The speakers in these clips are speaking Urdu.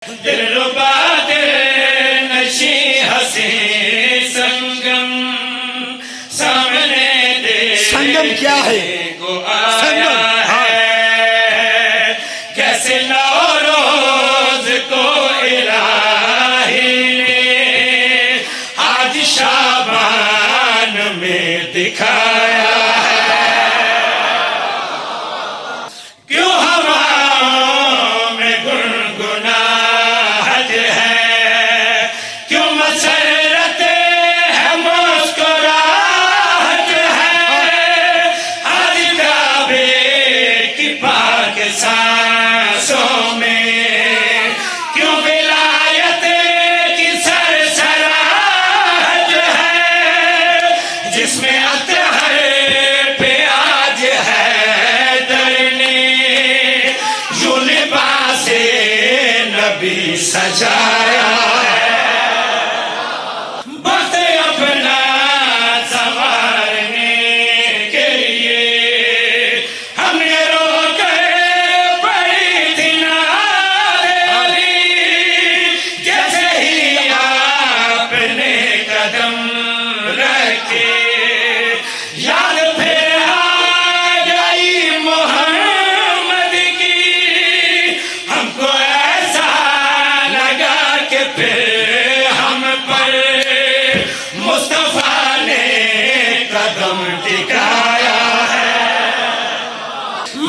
دلربا دل نشی ہنسی سنگم سامنے دے سنگم کیا ہے؟ کو آیا ہے کیسے نوروز کو الہی نے آج شعبان میں دکھایا سانسوں میں کیوں ولایت کی سرسراہٹ ہے جس میں اطہر پہ آج ہے درنی یوں لباس نبی سجایا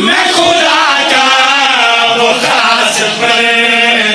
میں خدا کا وہ خاص پر